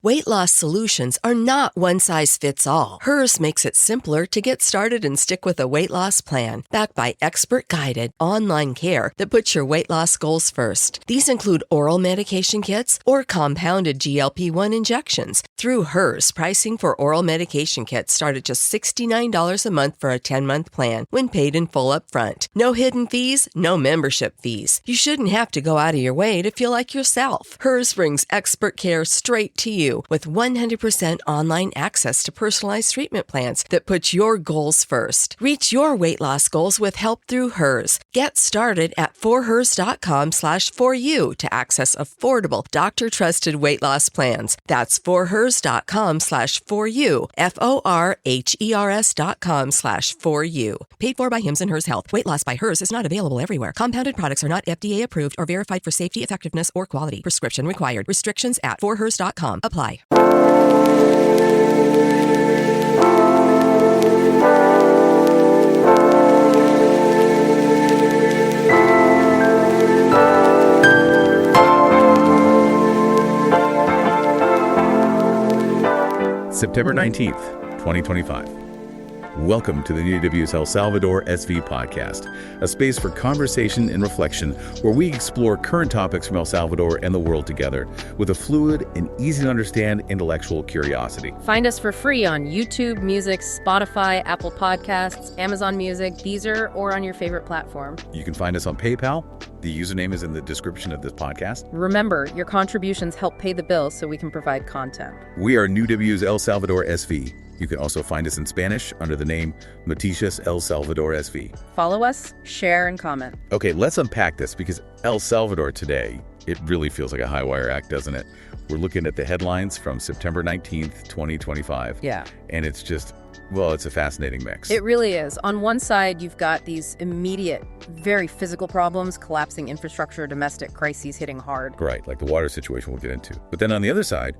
Weight loss solutions are not one size fits all. Hers makes it simpler to get started and stick with a weight loss plan, backed by expert-guided online care that puts your weight loss goals first. These include oral medication kits or compounded GLP-1 injections. Through Hers, pricing for oral medication kits start at just $69 a month for a 10-month plan when paid in full upfront. No hidden fees, no membership fees. You shouldn't have to go out of your way to feel like yourself. Hers brings expert care straight to you with 100% online access to personalized treatment plans that put your goals first. Reach your weight loss goals with help through Hers. Get started at forhers.com/4u to access affordable, doctor-trusted weight loss plans. That's forhers.com/4u, forhers.com/4u. Paid for by Hims and Hers Health. Weight loss by Hers is not available everywhere. Compounded products are not FDA approved or verified for safety, effectiveness, or quality. Prescription required. Restrictions at forhers.com apply. September 19th, 2025. Welcome to the UW's El Salvador SV podcast, a space for conversation and reflection where we explore current topics from El Salvador and the world together with a fluid and easy-to-understand intellectual curiosity. Find us for free on YouTube, Music, Spotify, Apple Podcasts, Amazon Music, Deezer, or on your favorite platform. You can find us on PayPal. The username is in the description of this podcast. Remember, your contributions help pay the bills so we can provide content. We are UW's El Salvador SV. You can also find us in Spanish under the name Noticias El Salvador SV. Follow us, share, and comment. Okay, let's unpack this because El Salvador today, it really feels like a high-wire act, doesn't it? We're looking at the headlines from September 19th, 2025. Yeah. And it's just, well, it's a fascinating mix. It really is. On one side, you've got these immediate, very physical problems, collapsing infrastructure, domestic crises hitting hard. Right, like the water situation we'll get into. But then on the other side,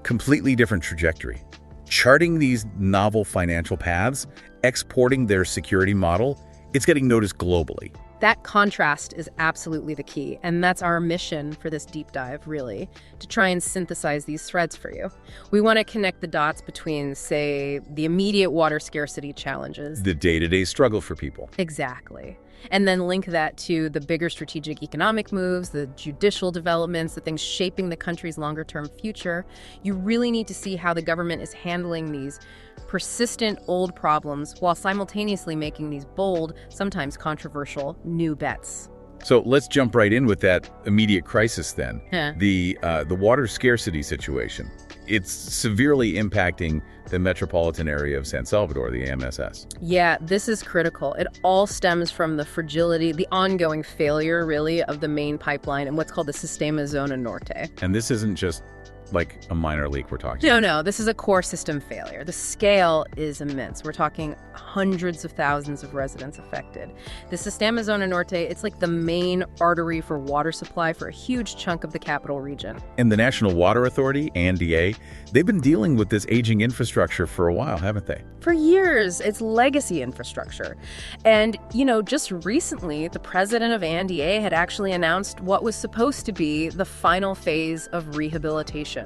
completely different trajectory. Charting these novel financial paths, exporting their security model, it's getting noticed globally. That contrast is absolutely the key, and that's our mission for this deep dive, really, to try and synthesize these threads for you. We want to connect the dots between, say, the immediate water scarcity challenges. The day-to-day struggle for people. Exactly. And then link that to the bigger strategic economic moves, the judicial developments, the things shaping the country's longer-term future. You really need to see how the government is handling these persistent old problems while simultaneously making these bold, sometimes controversial, new bets. So let's jump right in with that immediate crisis then. Huh. The water scarcity situation. It's severely impacting the metropolitan area of San Salvador, the AMSS. Yeah, this is critical. It all stems from the fragility, the ongoing failure, really, of the main pipeline and what's called the Sistema Zona Norte. And this isn't just like a minor leak we're talking No, this is a core system failure. The scale is immense. We're talking hundreds of thousands of residents affected. The Sistema Zona Norte, it's like the main artery for water supply for a huge chunk of the capital region. And the National Water Authority, ANDA, they've been dealing with this aging infrastructure for a while, haven't they? For years, it's legacy infrastructure. And, just recently, the president of ANDA had actually announced what was supposed to be the final phase of rehabilitation.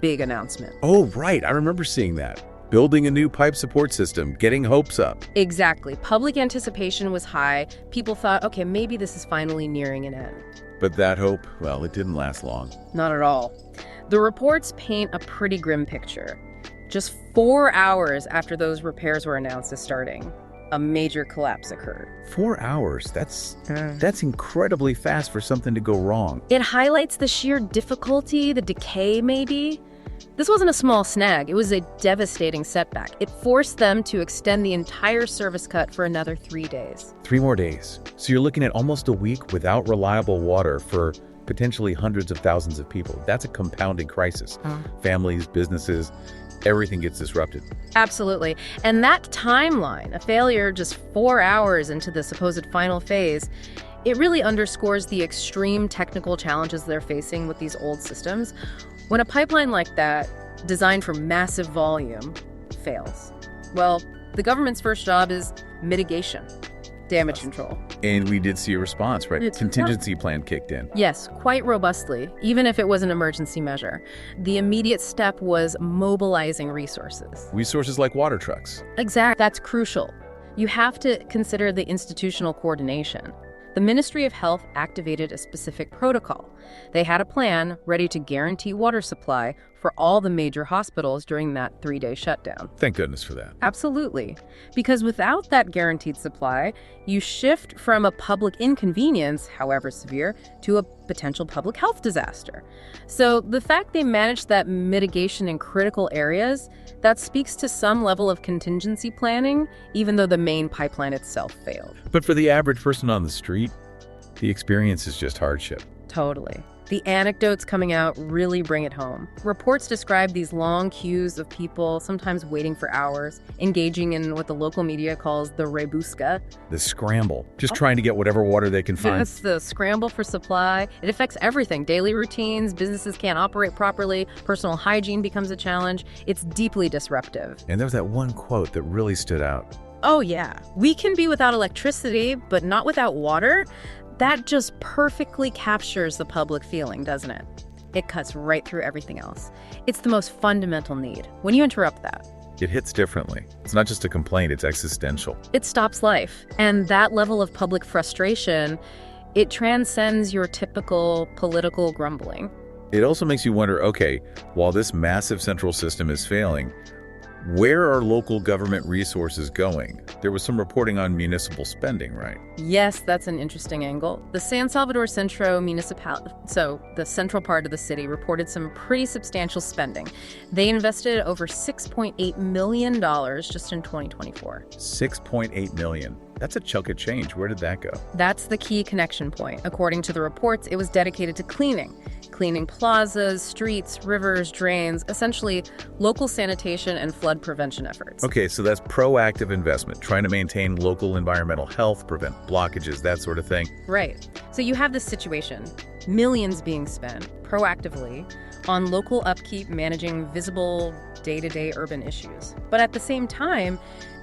Big announcement. Oh, right. I remember seeing that. Building a new pipe support system, getting hopes up. Exactly. Public anticipation was high. People thought, okay, maybe this is finally nearing an end. But that hope, well, it didn't last long. Not at all. The reports paint a pretty grim picture. Just 4 hours after those repairs were announced as starting, a major collapse occurred. 4 hours? That's incredibly fast for something to go wrong. It highlights the sheer difficulty, the decay maybe. This wasn't a small snag. It was a devastating setback. It forced them to extend the entire service cut for another 3 days. 3 more days. So you're looking at almost a week without reliable water for potentially hundreds of thousands of people. That's a compounding crisis. Families, businesses, everything gets disrupted. Absolutely. And that timeline, a failure just 4 hours into the supposed final phase, it really underscores the extreme technical challenges they're facing with these old systems. When a pipeline like that, designed for massive volume, fails, well, the government's first job is mitigation. damage control. And we did see a response, right? Contingency plan kicked in. Yes, quite robustly, even if it was an emergency measure. The immediate step was mobilizing resources. Resources like water trucks. Exactly. That's crucial. You have to consider the institutional coordination. The Ministry of Health activated a specific protocol. They had a plan ready to guarantee water supply for all the major hospitals during that 3-day shutdown. Thank goodness for that. Absolutely. Because without that guaranteed supply, you shift from a public inconvenience, however severe, to a potential public health disaster. So the fact they managed that mitigation in critical areas, that speaks to some level of contingency planning, even though the main pipeline itself failed. But for the average person on the street, the experience is just hardship. Totally. The anecdotes coming out really bring it home. Reports describe these long queues of people, sometimes waiting for hours, engaging in what the local media calls the rebusca. The scramble, just trying to get whatever water they can find. It's the scramble for supply. It affects everything. Daily routines, businesses can't operate properly, personal hygiene becomes a challenge. It's deeply disruptive. And there was that one quote that really stood out. Oh yeah, we can be without electricity, but not without water? That just perfectly captures the public feeling, doesn't it? It cuts right through everything else. It's the most fundamental need. When you interrupt that, it hits differently. It's not just a complaint, it's existential. It stops life. And that level of public frustration, it transcends your typical political grumbling. It also makes you wonder, okay, while this massive central system is failing, where are local government resources going? There was some reporting on municipal spending, right? Yes, that's an interesting angle. The San Salvador Centro municipality, so the central part of the city, reported some pretty substantial spending. They invested over $6.8 million just in 2024. $6.8 million. That's a chunk of change. Where did that go? That's the key connection point. According to the reports, it was dedicated to cleaning plazas, streets, rivers, drains, essentially local sanitation and flood prevention efforts. Okay, so that's proactive investment, trying to maintain local environmental health, prevent blockages, that sort of thing. Right. So you have this situation, millions being spent proactively on local upkeep, managing visible day-to-day urban issues. But at the same time,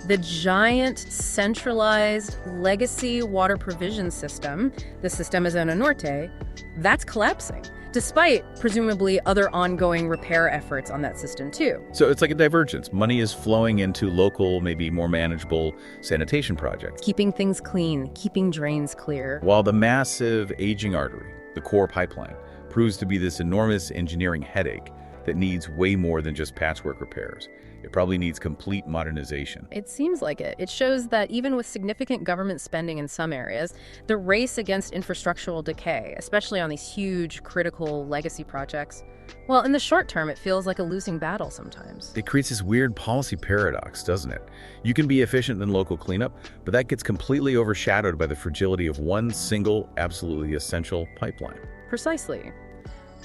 the giant centralized legacy water provision system, the Sistema Zona Norte, that's collapsing, despite presumably other ongoing repair efforts on that system too. So it's like a divergence. Money is flowing into local, maybe more manageable sanitation projects. Keeping things clean, keeping drains clear. While the massive aging artery, the core pipeline, proves to be this enormous engineering headache that needs way more than just patchwork repairs. It probably needs complete modernization. It seems like it. It shows that even with significant government spending in some areas, the race against infrastructural decay, especially on these huge, critical legacy projects, well, in the short term, it feels like a losing battle sometimes. It creates this weird policy paradox, doesn't it? You can be efficient in local cleanup, but that gets completely overshadowed by the fragility of one single, absolutely essential pipeline. Precisely.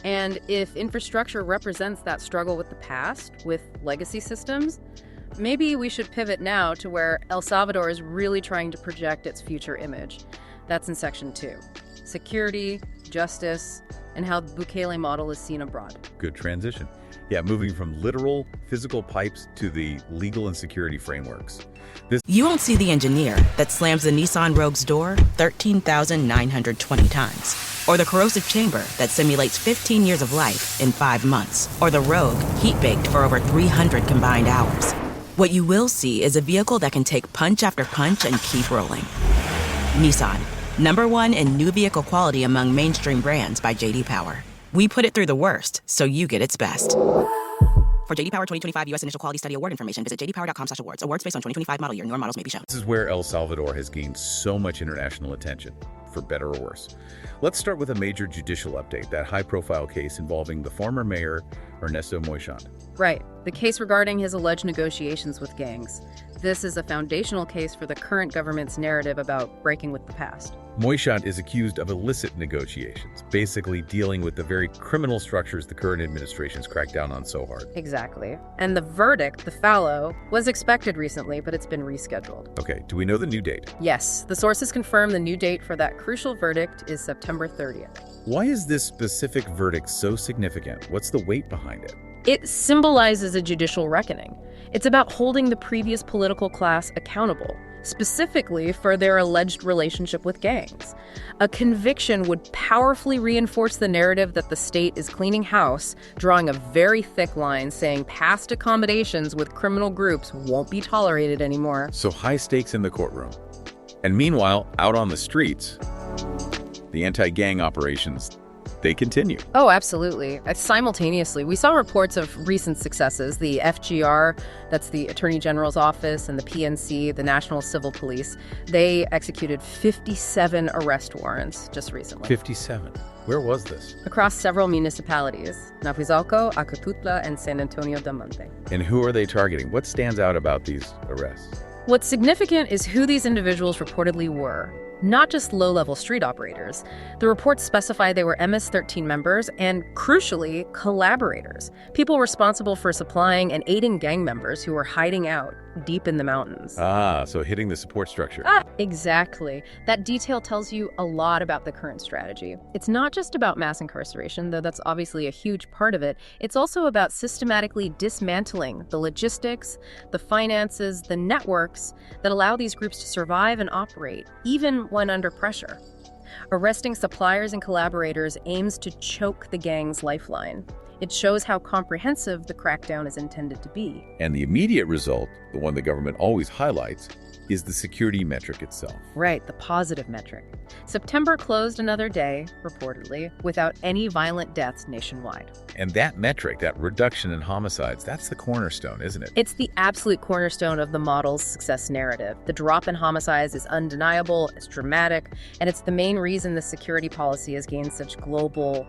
And if infrastructure represents that struggle with the past, with legacy systems, maybe we should pivot now to where El Salvador is really trying to project its future image. That's in Section 2. Security, justice, and how the Bukele model is seen abroad. Good transition. Yeah, moving from literal physical pipes to the legal and security frameworks. You won't see the engineer that slams the Nissan Rogue's door 13,920 times. Or the corrosive chamber that simulates 15 years of life in 5 months. Or the Rogue heat-baked for over 300 combined hours. What you will see is a vehicle that can take punch after punch and keep rolling. Nissan, #1 in new vehicle quality among mainstream brands by J.D. Power. We put it through the worst, so you get its best. For J.D. Power 2025 U.S. Initial Quality Study Award information, visit jdpower.com/awards. Awards based on 2025 model year. Newer models may be shown. This is where El Salvador has gained so much international attention, for better or worse. Let's start with a major judicial update, that high-profile case involving the former mayor, Ernesto Moixant. Right. The case regarding his alleged negotiations with gangs. This is a foundational case for the current government's narrative about breaking with the past. Moixant is accused of illicit negotiations, basically dealing with the very criminal structures the current administration's cracked down on so hard. Exactly. And the verdict, the fallow, was expected recently, but it's been rescheduled. Okay, do we know the new date? Yes, the sources confirm the new date for that crucial verdict is September 30th. Why is this specific verdict so significant? What's the weight behind it? It symbolizes a judicial reckoning. It's about holding the previous political class accountable. specifically for their alleged relationship with gangs. A conviction would powerfully reinforce the narrative that the state is cleaning house, drawing a very thick line saying past accommodations with criminal groups won't be tolerated anymore. So high stakes in the courtroom. And meanwhile, out on the streets, the anti-gang operations, they continue. Oh, absolutely. Simultaneously, we saw reports of recent successes. The FGR, that's the Attorney General's office, and the PNC, the National Civil Police, they executed 57 arrest warrants just recently. 57. Where was this? Across several municipalities, Nafizalco, Acaputla, and San Antonio del Monte. And who are they targeting? What stands out about these arrests? What's significant is who these individuals reportedly were. Not just low-level street operators. The reports specify they were MS-13 members and, crucially, collaborators, people responsible for supplying and aiding gang members who were hiding out deep in the mountains. So hitting the support structure. Exactly. That detail tells you a lot about the current strategy. It's not just about mass incarceration, though that's obviously a huge part of it. It's also about systematically dismantling the logistics, the finances, the networks that allow these groups to survive and operate, even when under pressure. Arresting suppliers and collaborators aims to choke the gang's lifeline. It shows how comprehensive the crackdown is intended to be. And the immediate result, the one the government always highlights, is the security metric itself. Right, the positive metric. September closed another day, reportedly, without any violent deaths nationwide. And that metric, that reduction in homicides, that's the cornerstone, isn't it? It's the absolute cornerstone of the model's success narrative. The drop in homicides is undeniable, it's dramatic, and it's the main reason the security policy has gained such global,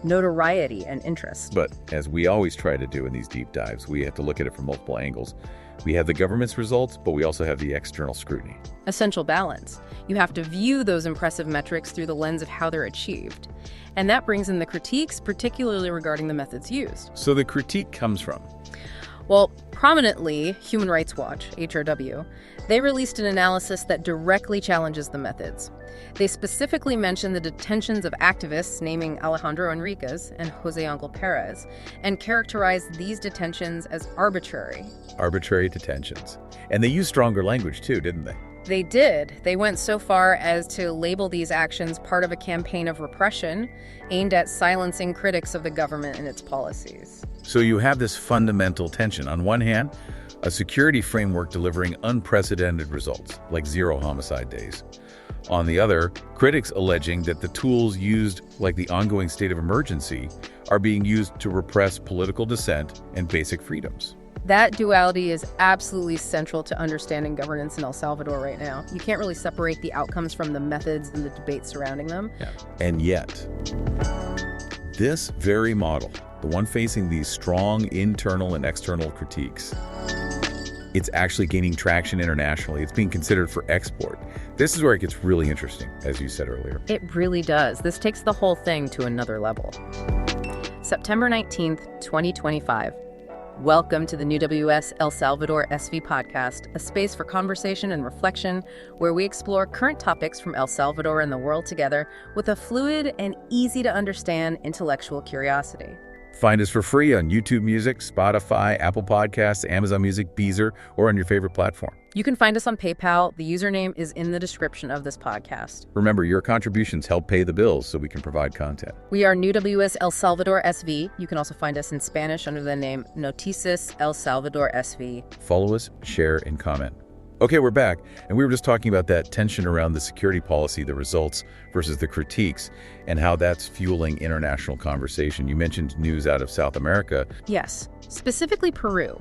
notoriety and interest. But as we always try to do in these deep dives, we have to look at it from multiple angles. We have the government's results, but we also have the external scrutiny. Essential balance. You have to view those impressive metrics through the lens of how they're achieved. And that brings in the critiques, particularly regarding the methods used. So the critique comes from? Well, prominently, Human Rights Watch, HRW, they released an analysis that directly challenges the methods. They specifically mentioned the detentions of activists, naming Alejandro Enriquez and Jose Angel Perez, and characterized these detentions as arbitrary. Arbitrary detentions. And they used stronger language too, didn't they? They did. They went so far as to label these actions part of a campaign of repression aimed at silencing critics of the government and its policies. So you have this fundamental tension. On one hand, a security framework delivering unprecedented results, like 0 homicide days. On the other, critics alleging that the tools used, like the ongoing state of emergency, are being used to repress political dissent and basic freedoms. That duality is absolutely central to understanding governance in El Salvador right now. You can't really separate the outcomes from the methods and the debate surrounding them. Yeah. And yet, this very model, the one facing these strong internal and external critiques, it's actually gaining traction internationally. It's being considered for export. This is where it gets really interesting, as you said earlier. It really does. This takes the whole thing to another level. September 19th, 2025. Welcome to the New WS El Salvador SV podcast, a space for conversation and reflection where we explore current topics from El Salvador and the world together with a fluid and easy to understand intellectual curiosity. Find us for free on YouTube Music, Spotify, Apple Podcasts, Amazon Music, Deezer, or on your favorite platform. You can find us on PayPal. The username is in the description of this podcast. Remember, your contributions help pay the bills so we can provide content. We are New WS El Salvador SV. You can also find us in Spanish under the name Noticias El Salvador SV. Follow us, share, and comment. Okay, we're back, and we were just talking about that tension around the security policy, the results versus the critiques, and how that's fueling international conversation. You mentioned news out of South America. Yes, specifically Peru.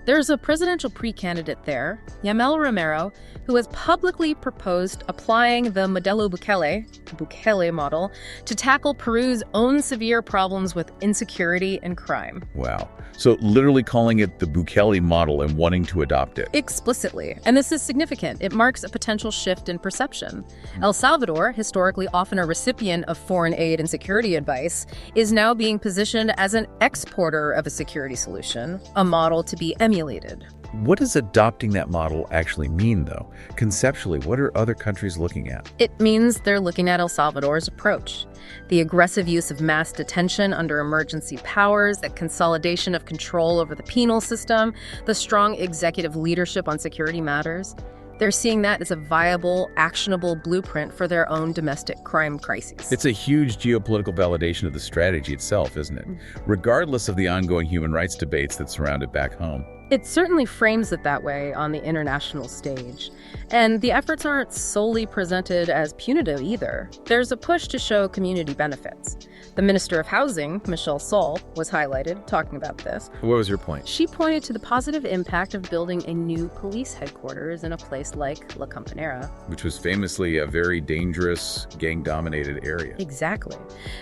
There's a presidential pre-candidate there, Yamel Romero, who has publicly proposed applying the Modelo Bukele model, to tackle Peru's own severe problems with insecurity and crime. Wow. So literally calling it the Bukele model and wanting to adopt it. Explicitly. And this is significant. It marks a potential shift in perception. El Salvador, historically often a recipient of foreign aid and security advice, is now being positioned as an exporter of a security solution, a model to be emulated. What does adopting that model actually mean, though? Conceptually, what are other countries looking at? It means they're looking at El Salvador's approach. The aggressive use of mass detention under emergency powers, the consolidation of control over the penal system, the strong executive leadership on security matters. They're seeing that as a viable, actionable blueprint for their own domestic crime crises. It's a huge geopolitical validation of the strategy itself, isn't it? Regardless of the ongoing human rights debates that surround it back home. It certainly frames it that way on the international stage. And the efforts aren't solely presented as punitive either. There's a push to show community benefits. The Minister of Housing, Michelle Saul, was highlighted talking about this. What was your point? She pointed to the positive impact of building a new police headquarters in a place like La Campanera. Which was famously a very dangerous, gang-dominated area. Exactly.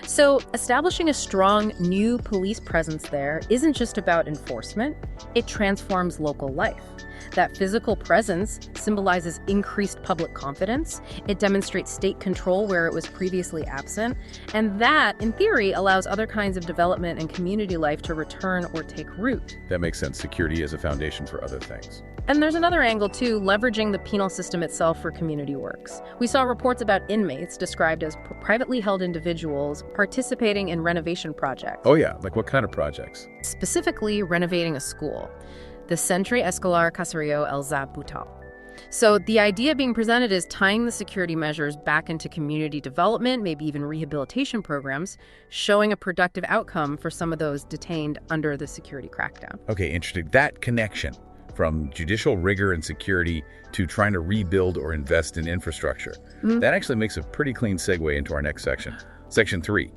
So establishing a strong new police presence there isn't just about enforcement, it transforms local life. That physical presence symbolizes increased public confidence. It demonstrates state control where it was previously absent. And that, in theory, allows other kinds of development and community life to return or take root. That makes sense. Security is a foundation for other things. And there's another angle, too, leveraging the penal system itself for community works. We saw reports about inmates described as privately held individuals participating in renovation projects. Oh yeah, like what kind of projects? Specifically, renovating a school. The Centre Escolar Caserío El Zabutal. So the idea being presented is tying the security measures back into community development, maybe even rehabilitation programs, showing a productive outcome for some of those detained under the security crackdown. Okay, interesting. That connection from judicial rigor and security to trying to rebuild or invest in infrastructure. That actually makes a pretty clean segue into our next section. Section 3,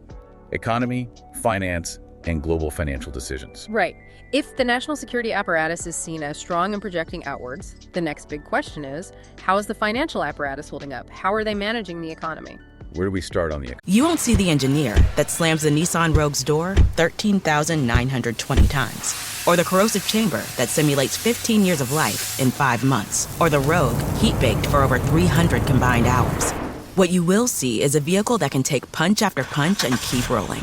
economy, finance, and global financial decisions. Right. If the national security apparatus is seen as strong and projecting outwards, the next big question is, how is the financial apparatus holding up? How are they managing the economy? Where do we start on the You won't see the engineer that slams the Nissan Rogue's door 13,920 times. Or the corrosive chamber that simulates 15 years of life in 5 months. Or the Rogue heat-baked for over 300 combined hours. What you will see is a vehicle that can take punch after punch and keep rolling.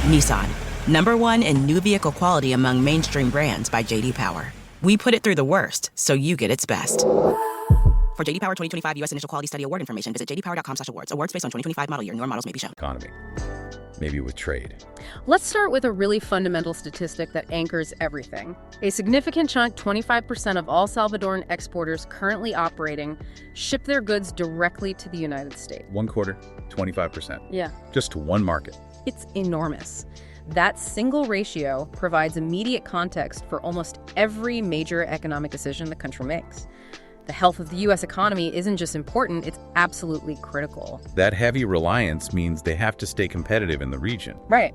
Nissan, #1 in new vehicle quality among mainstream brands by J.D. Power. We put it through the worst, so you get its best. For J.D. Power 2025 U.S. Initial Quality Study Award information, visit jdpower.com/awards. Awards based on 2025 model year. Newer models may be shown. economy? Maybe with trade. Let's start with a really fundamental statistic that anchors everything. A significant chunk, 25% of all Salvadoran exporters currently operating, ship their goods directly to the United States. 1/4, 25%. Yeah. Just to one market. It's enormous. That single ratio provides immediate context for almost every major economic decision the country makes. The health of the U.S. economy isn't just important, it's absolutely critical. That heavy reliance means they have to stay competitive in the region. Right.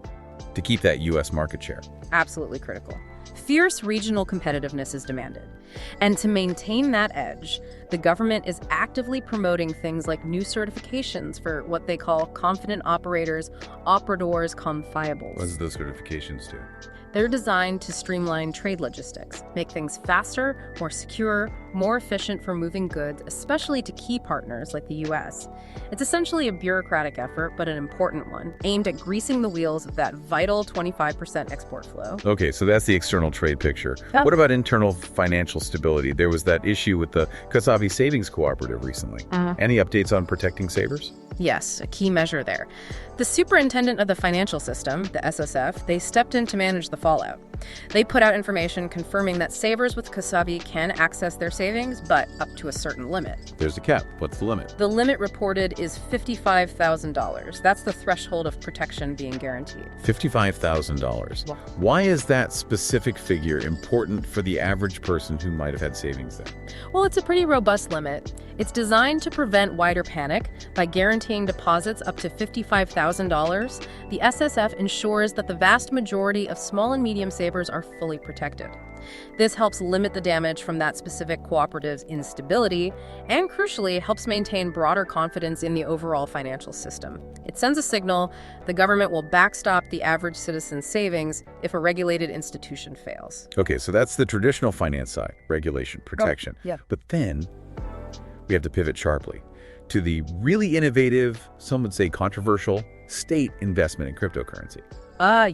To keep that U.S. market share. Absolutely critical. Fierce regional competitiveness is demanded. And to maintain that edge, the government is actively promoting things like new certifications for what they call confident operators, operadores confiables. What does those certifications do? They're designed to streamline trade logistics, make things faster, more secure, more efficient for moving goods, especially to key partners like the U.S. It's essentially a bureaucratic effort, but an important one, aimed at greasing the wheels of that vital 25% export flow. Okay, so that's the external trade picture. Yeah. What about internal financial stability? There was that issue with the Casavi Savings Cooperative recently. Any updates on protecting savers? Yes, a key measure there. The superintendent of the financial system, the SSF, they stepped in to manage the fallout. They put out information confirming that savers with Casavi can access their savings, but up to a certain limit. There's a cap. What's the limit? The limit reported is $55,000. That's the threshold of protection being guaranteed. $55,000. Wow. Why is that specific figure important for the average person who might have had savings there? Well, it's a pretty robust limit. It's designed to prevent wider panic by guaranteeing deposits up to $55,000. The SSF ensures that the vast majority of small and medium savers are fully protected. This helps limit the damage from that specific cooperative's instability and, crucially, helps maintain broader confidence in the overall financial system. It sends a signal the government will backstop the average citizen's savings if a regulated institution fails. Okay, so that's the traditional finance side, regulation, protection. yeah. But then we have to pivot sharply to the really innovative, some would say controversial, state investment in cryptocurrency.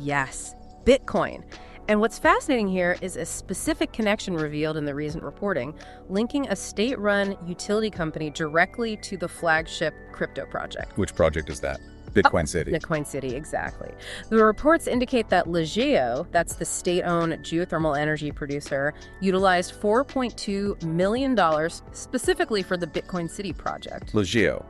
Yes, Bitcoin. And what's fascinating here is a specific connection revealed in the recent reporting, linking a state-run utility company directly to the flagship crypto project. Which project is that? Bitcoin City. Bitcoin City, exactly. The reports indicate that Legeo, that's the state-owned geothermal energy producer, utilized $4.2 million specifically for the Bitcoin City project. Legeo.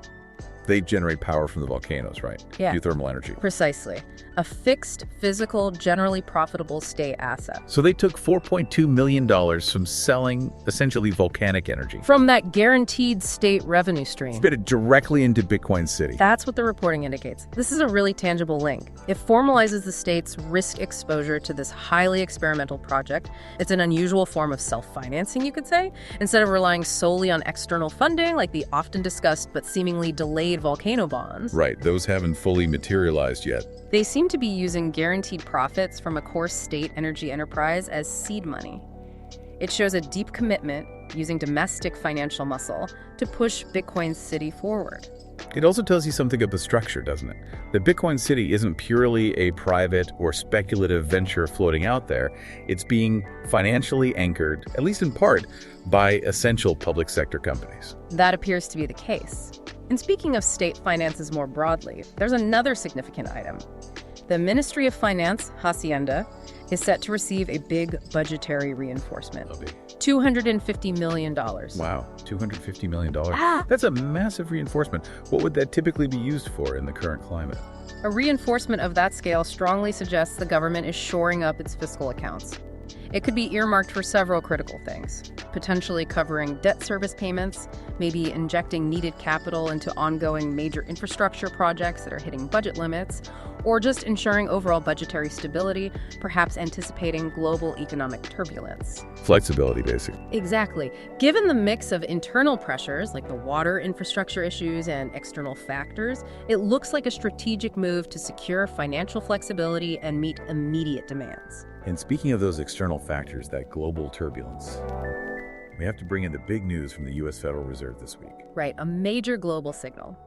They generate power from the volcanoes, right? Yeah. Geothermal energy. Precisely. A fixed, physical, generally profitable state asset. So they took $4.2 million from selling essentially volcanic energy. From that guaranteed state revenue stream. Fit it directly into Bitcoin City. That's what the reporting indicates. This is a really tangible link. It formalizes the state's risk exposure to this highly experimental project. It's an unusual form of self-financing, you could say. Instead of relying solely on external funding, like the often discussed but seemingly delayed volcano bonds. Right, those haven't fully materialized yet. They seem to be using guaranteed profits from a core state energy enterprise as seed money. It shows a deep commitment, using domestic financial muscle, to push Bitcoin City forward. It also tells you something of the structure, doesn't it? That Bitcoin City isn't purely a private or speculative venture floating out there. It's being financially anchored, at least in part, by essential public sector companies. That appears to be the case. And speaking of state finances more broadly, there's another significant item. The Ministry of Finance, Hacienda, is set to receive a big budgetary reinforcement. $250 million. Wow, $250 million. That's a massive reinforcement. What would that typically be used for in the current climate? A reinforcement of that scale strongly suggests the government is shoring up its fiscal accounts. It could be earmarked for several critical things, potentially covering debt service payments, maybe injecting needed capital into ongoing major infrastructure projects that are hitting budget limits, or just ensuring overall budgetary stability, perhaps anticipating global economic turbulence. Flexibility, basically. Exactly. Given the mix of internal pressures, like the water infrastructure issues and external factors, it looks like a strategic move to secure financial flexibility and meet immediate demands. And speaking of those external factors, that global turbulence, we have to bring in the big news from the U.S. Federal Reserve this week. Right, a major global signal.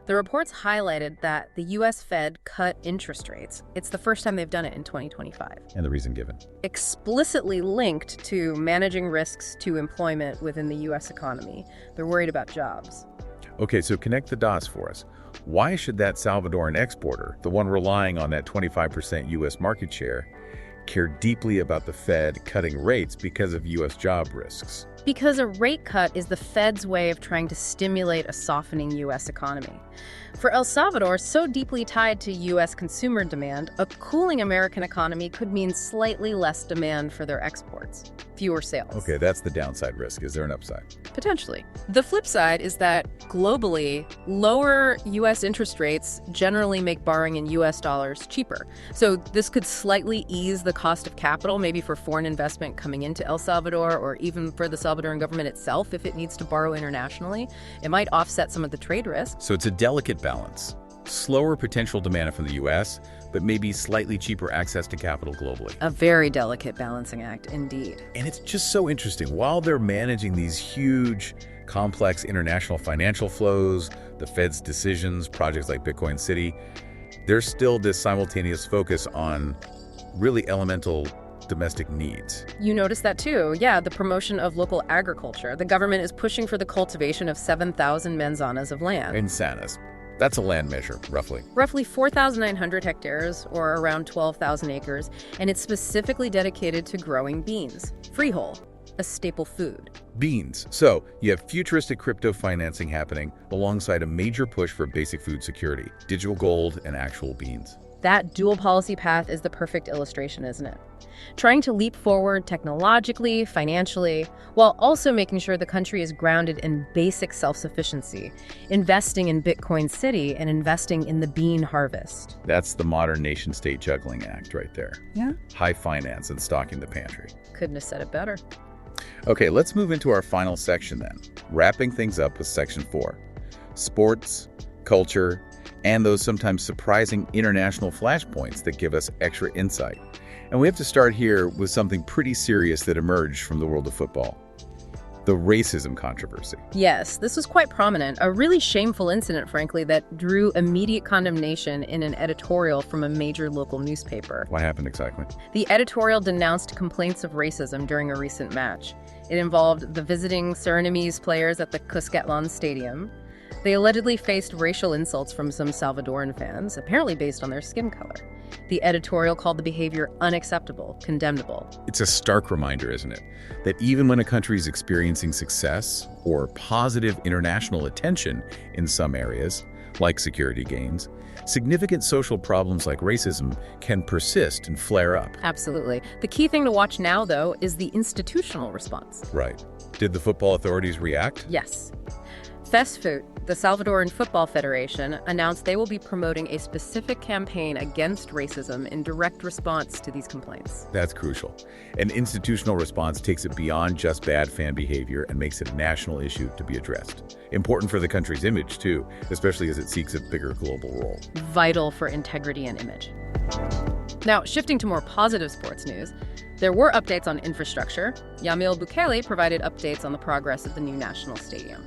The reports highlighted that the U.S. Fed cut interest rates. It's the first time they've done it in 2025. And the reason given? Explicitly linked to managing risks to employment within the U.S. economy. They're worried about jobs. Okay, so connect the dots for us. Why should that Salvadoran exporter, the one relying on that 25% U.S. market share, care deeply about the Fed cutting rates because of U.S. job risks? Because a rate cut is the Fed's way of trying to stimulate a softening U.S. economy. For El Salvador, so deeply tied to U.S. consumer demand, a cooling American economy could mean slightly less demand for their exports, fewer sales. Okay, that's the downside risk. Is there an upside? Potentially. The flip side is that globally, lower U.S. interest rates generally make borrowing in U.S. dollars cheaper. So this could slightly ease the cost of capital, maybe for foreign investment coming into El Salvador, or even for the Salvadoran government itself if it needs to borrow internationally. It might offset some of the trade risk. So it's a delicate balance. Slower potential demand from the U.S., but maybe slightly cheaper access to capital globally. A very delicate balancing act, indeed. And it's just so interesting. While they're managing these huge, complex international financial flows, the Fed's decisions, projects like Bitcoin City, there's still this simultaneous focus on really elemental domestic needs. You notice that too. Yeah, the promotion of local agriculture. The government is pushing for the cultivation of 7,000 manzanas of land. Manzanas. That's a land measure, roughly. Roughly 4,900 hectares, or around 12,000 acres, and it's specifically dedicated to growing beans. Freehold, a staple food. Beans. So you have futuristic crypto financing happening alongside a major push for basic food security, digital gold, and actual beans. That dual policy path is the perfect illustration, isn't it? Trying to leap forward technologically, financially, while also making sure the country is grounded in basic self-sufficiency, investing in Bitcoin City and investing in the bean harvest. That's the modern nation-state juggling act right there. Yeah. High finance and stocking the pantry. Couldn't have said it better. Okay, let's move into our final section then, wrapping things up with Section 4. Sports, culture, and those sometimes surprising international flashpoints that give us extra insight. And we have to start here with something pretty serious that emerged from the world of football. The racism controversy. Yes, this was quite prominent, a really shameful incident, frankly, that drew immediate condemnation in an editorial from a major local newspaper. What happened exactly? The editorial denounced complaints of racism during a recent match. It involved the visiting Surinamese players at the Cuscatlán Stadium. They allegedly faced racial insults from some Salvadoran fans, apparently based on their skin color. The editorial called the behavior unacceptable, condemnable. It's a stark reminder, isn't it, that even when a country is experiencing success or positive international attention in some areas, like security gains, significant social problems like racism can persist and flare up. Absolutely. The key thing to watch now, though, is the institutional response. Right. Did the football authorities react? Yes. FESFUT, the Salvadoran Football Federation, announced they will be promoting a specific campaign against racism in direct response to these complaints. That's crucial. An institutional response takes it beyond just bad fan behavior and makes it a national issue to be addressed. Important for the country's image, too, especially as it seeks a bigger global role. Vital for integrity and image. Now, shifting to more positive sports news, there were updates on infrastructure. Yamil Bukele provided updates on the progress of the new national stadium.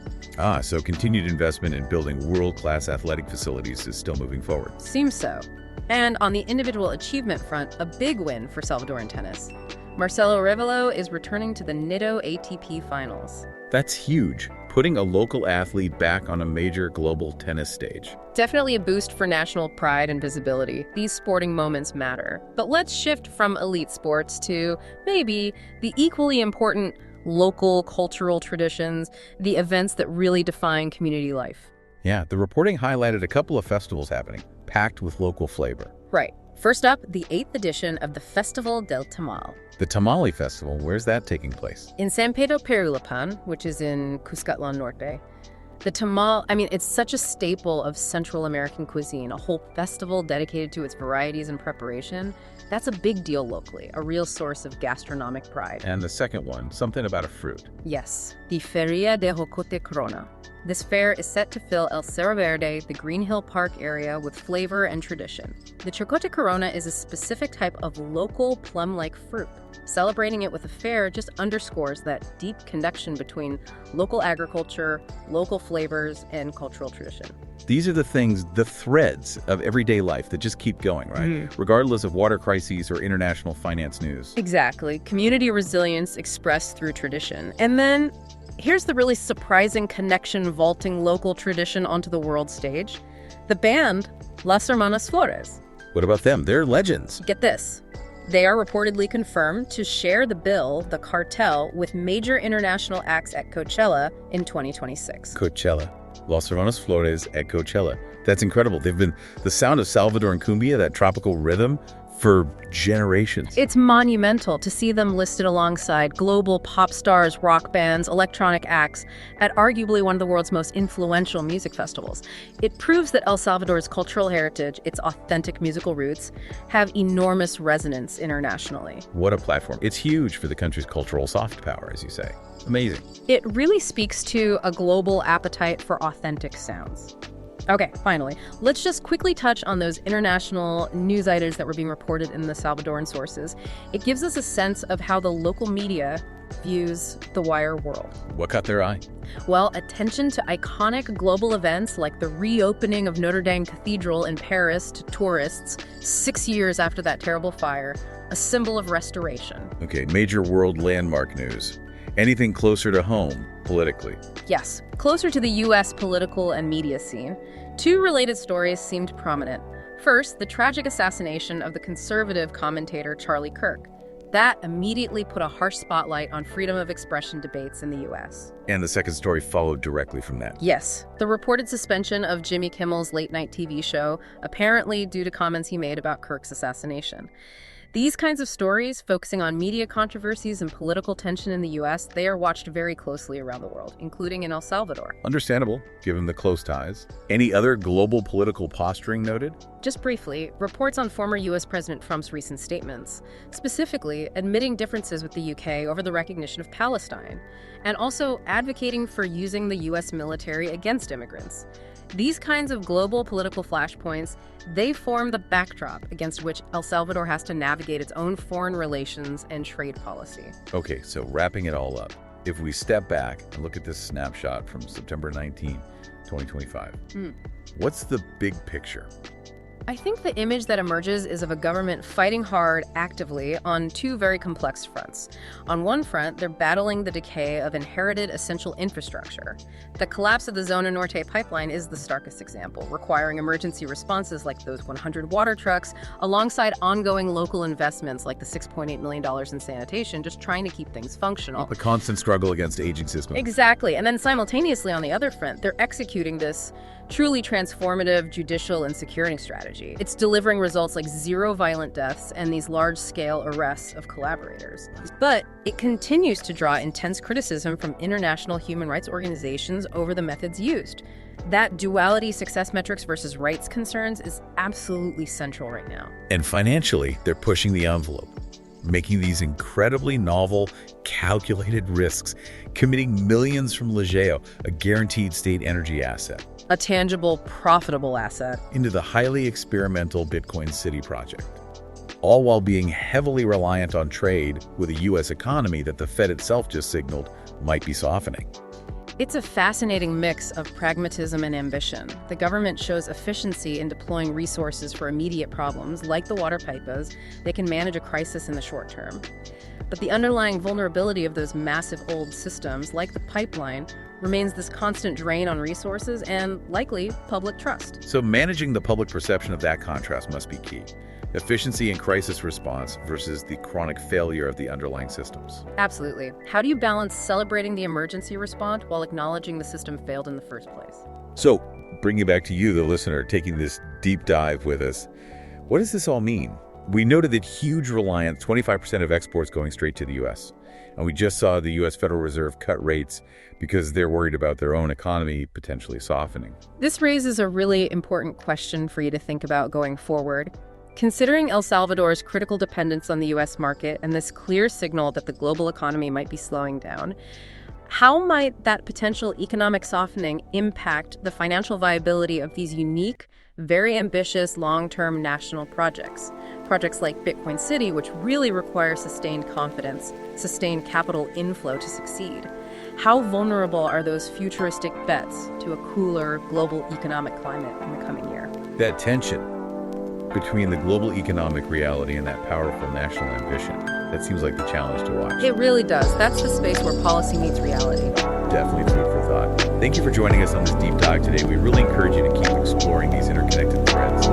So continued investment in building world-class athletic facilities is still moving forward. Seems so. And on the individual achievement front, a big win for Salvadoran tennis. Marcelo Revelo is returning to the NITO ATP finals. That's huge, putting a local athlete back on a major global tennis stage. Definitely a boost for national pride and visibility. These sporting moments matter. But let's shift from elite sports to maybe the equally important local cultural traditions, the events that really define community life. Yeah, the reporting highlighted a couple of festivals happening, packed with local flavor. Right. First up, the 8th edition of the Festival del Tamal. The Tamale Festival, where's that taking place? In San Pedro Perulapan, which is in Cuscatlán Norte. The tamal, it's such a staple of Central American cuisine, a whole festival dedicated to its varieties and preparation. That's a big deal locally, a real source of gastronomic pride. And the second one, something about a fruit. Yes, the Feria de Jocote Corona. This fair is set to fill El Cerro Verde, the Green Hill Park area, with flavor and tradition. The Chocote Corona is a specific type of local plum-like fruit. Celebrating it with a fair just underscores that deep connection between local agriculture, local flavors, and cultural tradition. These are the things, the threads of everyday life that just keep going, right? Regardless of water crises or international finance news. Exactly. Community resilience expressed through tradition. And then here's the really surprising connection vaulting local tradition onto the world stage. The band Las Hermanas Flores. What about them? They're legends. Get this. They are reportedly confirmed to share the bill, the cartel, with major international acts at Coachella in 2026. Coachella. Las Hermanas Flores at Coachella. That's incredible. They've been the sound of Salvadoran cumbia, that tropical rhythm, for generations. It's monumental to see them listed alongside global pop stars, rock bands, electronic acts at arguably one of the world's most influential music festivals. It proves that El Salvador's cultural heritage, its authentic musical roots, have enormous resonance internationally. What a platform. It's huge for the country's cultural soft power, as you say. Amazing. It really speaks to a global appetite for authentic sounds. Okay, finally, let's just quickly touch on those international news items that were being reported in the Salvadoran sources. It gives us a sense of how the local media views the wider world. What caught their eye? Well, attention to iconic global events like the reopening of Notre Dame Cathedral in Paris to tourists 6 years after that terrible fire, a symbol of restoration. Okay, major world landmark news. Anything closer to home, politically? Yes, closer to the U.S. political and media scene. Two related stories seemed prominent. First, the tragic assassination of the conservative commentator Charlie Kirk. That immediately put a harsh spotlight on freedom of expression debates in the U.S. And the second story followed directly from that. Yes, the reported suspension of Jimmy Kimmel's late-night TV show, apparently due to comments he made about Kirk's assassination. These kinds of stories, focusing on media controversies and political tension in the U.S., they are watched very closely around the world, including in El Salvador. Understandable, given the close ties. Any other global political posturing noted? Just briefly, reports on former U.S. President Trump's recent statements, specifically admitting differences with the U.K. over the recognition of Palestine, and also advocating for using the U.S. military against immigrants. These kinds of global political flashpoints, they form the backdrop against which El Salvador has to navigate its own foreign relations and trade policy. Okay, so wrapping it all up, if we step back and look at this snapshot from September 19, 2025, what's the big picture? I think the image that emerges is of a government fighting hard actively on two very complex fronts. On one front, they're battling the decay of inherited essential infrastructure. The collapse of the Zona Norte pipeline is the starkest example, requiring emergency responses like those 100 water trucks, alongside ongoing local investments like the $6.8 million in sanitation, just trying to keep things functional. The constant struggle against aging systems. Exactly. And then simultaneously on the other front, they're executing this truly transformative judicial and security strategy. It's delivering results like zero violent deaths and these large-scale arrests of collaborators. But it continues to draw intense criticism from international human rights organizations over the methods used. That duality, success metrics versus rights concerns, is absolutely central right now. And financially, they're pushing the envelope, making these incredibly novel, calculated risks, committing millions from Legeo, a guaranteed state energy asset, a tangible, profitable asset, into the highly experimental Bitcoin City project, all while being heavily reliant on trade with a U.S. economy that the Fed itself just signaled might be softening. It's a fascinating mix of pragmatism and ambition. The government shows efficiency in deploying resources for immediate problems, like the water pipes. They can manage a crisis in the short term. But the underlying vulnerability of those massive old systems, like the pipeline, remains this constant drain on resources and, likely, public trust. So managing the public perception of that contrast must be key. Efficiency in crisis response versus the chronic failure of the underlying systems. Absolutely. How do you balance celebrating the emergency response while acknowledging the system failed in the first place? So, bringing it back to you, the listener, taking this deep dive with us, what does this all mean? We noted that huge reliance, 25% of exports going straight to the U.S. And we just saw the U.S. Federal Reserve cut rates because they're worried about their own economy potentially softening. This raises a really important question for you to think about going forward. Considering El Salvador's critical dependence on the U.S. market and this clear signal that the global economy might be slowing down, how might that potential economic softening impact the financial viability of these unique, very ambitious long-term national projects? Projects like Bitcoin City, which really require sustained confidence, sustained capital inflow to succeed. How vulnerable are those futuristic bets to a cooler global economic climate in the coming year? That tension between the global economic reality and that powerful national ambition, that seems like the challenge to watch. It really does. That's the space where policy meets reality. Definitely food for thought. Thank you for joining us on this deep dive today. We really encourage you to keep exploring these interconnected threads.